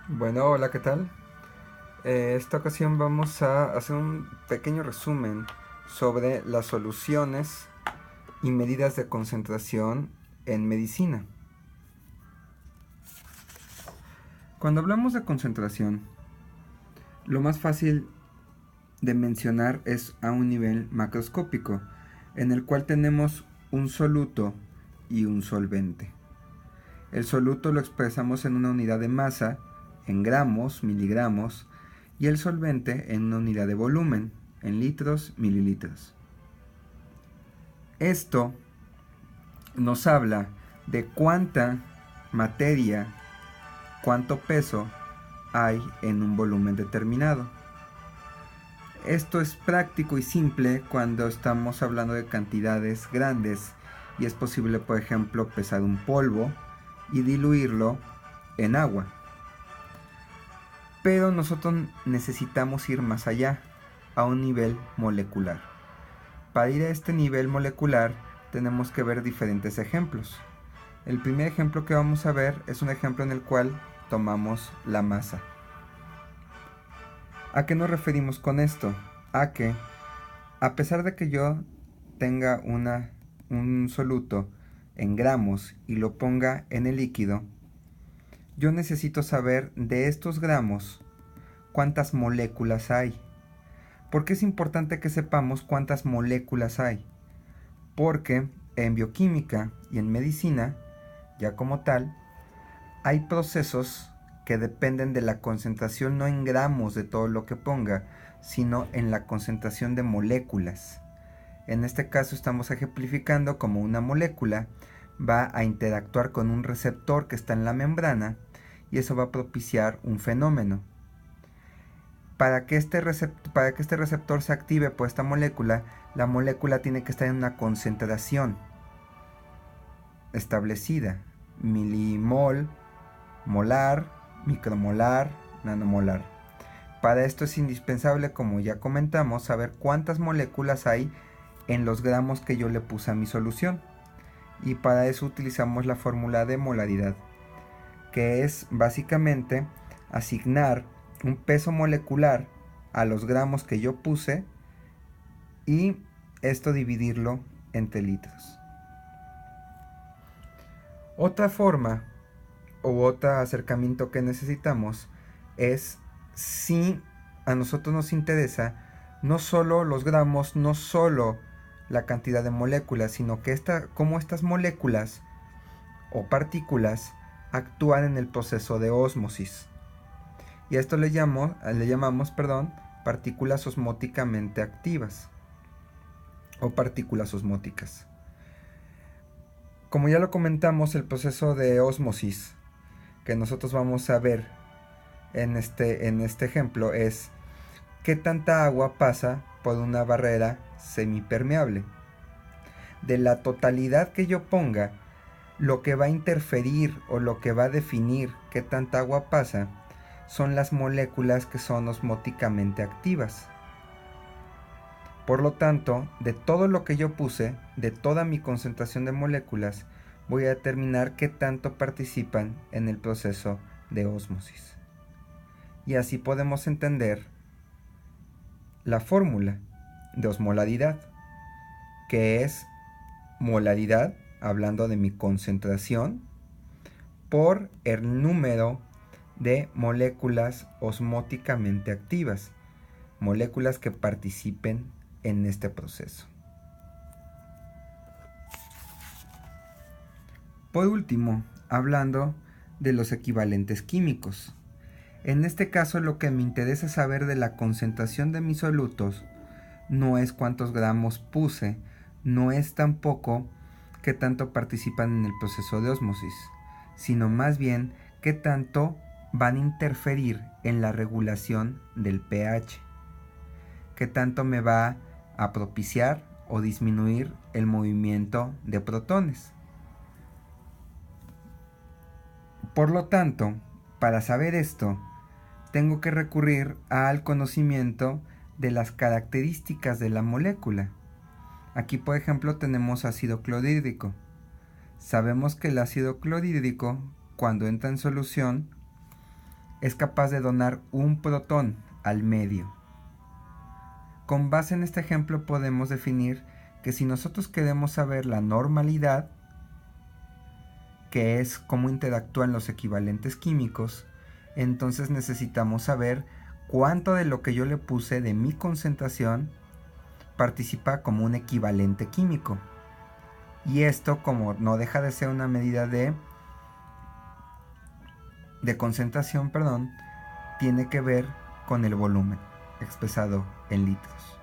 Bueno, hola, ¿qué tal? Esta ocasión vamos a hacer un pequeño resumen sobre las soluciones y medidas de concentración en medicina. Cuando hablamos de concentración, lo más fácil de mencionar es a un nivel macroscópico, en el cual tenemos un soluto y un solvente. El soluto lo expresamos en una unidad de masa, en gramos, miligramos, y el solvente en una unidad de volumen, en litros, mililitros. Esto nos habla de cuánta materia, cuánto peso hay en un volumen determinado. Esto es práctico y simple cuando estamos hablando de cantidades grandes y es posible, por ejemplo, pesar un polvo y diluirlo en agua. Pero nosotros necesitamos ir más allá, a un nivel molecular. Para ir a este nivel molecular tenemos que ver diferentes ejemplos. El primer ejemplo que vamos a ver es un ejemplo en el cual tomamos la masa. ¿A qué nos referimos con esto? A que, a pesar de que yo tenga un soluto en gramos y lo ponga en el líquido, yo necesito saber de estos gramos cuántas moléculas hay. ¿Por qué es importante que sepamos cuántas moléculas hay? Porque en bioquímica y en medicina, ya como tal, hay procesos que dependen de la concentración no en gramos de todo lo que ponga, sino en la concentración de moléculas. En este caso estamos ejemplificando como una molécula va a interactuar con un receptor que está en la membrana y eso va a propiciar un fenómeno. Para que este receptor se active por esta molécula, la molécula tiene que estar en una concentración establecida, milimol, molar, micromolar, nanomolar. Para esto es indispensable, como ya comentamos, saber cuántas moléculas hay en los gramos que yo le puse a mi solución. Y para eso utilizamos la fórmula de molaridad, que es básicamente asignar un peso molecular a los gramos que yo puse y esto dividirlo entre litros. Otra forma u otro acercamiento que necesitamos es si a nosotros nos interesa no solo los gramos, no solo la cantidad de moléculas, sino que cómo estas moléculas o partículas actúan en el proceso de ósmosis. Y a esto le llamamos partículas osmóticamente activas o partículas osmóticas. Como ya lo comentamos, el proceso de ósmosis que nosotros vamos a ver en este ejemplo es qué tanta agua pasa por una barrera semipermeable. De la totalidad que yo ponga, lo que va a interferir o lo que va a definir qué tanta agua pasa son las moléculas que son osmóticamente activas. Por lo tanto, de todo lo que yo puse, de toda mi concentración de moléculas, voy a determinar qué tanto participan en el proceso de ósmosis. Y así podemos entender la fórmula de osmolaridad, que es molaridad, hablando de mi concentración, por el número de moléculas osmóticamente activas, moléculas que participen en este proceso. Por último, hablando de los equivalentes químicos. En este caso lo que me interesa saber de la concentración de mis solutos no es cuántos gramos puse, no es tampoco qué tanto participan en el proceso de ósmosis, sino más bien qué tanto van a interferir en la regulación del pH, qué tanto me va a propiciar o disminuir el movimiento de protones. Por lo tanto, para saber esto, tengo que recurrir al conocimiento de las características de la molécula. Aquí, por ejemplo, tenemos ácido clorhídrico. Sabemos que el ácido clorhídrico, cuando entra en solución, es capaz de donar un protón al medio. Con base en este ejemplo podemos definir que si nosotros queremos saber la normalidad, que es cómo interactúan los equivalentes químicos, entonces necesitamos saber cuánto de lo que yo le puse de mi concentración participa como un equivalente químico. Y esto, como no deja de ser una medida de concentración, tiene que ver con el volumen expresado en litros.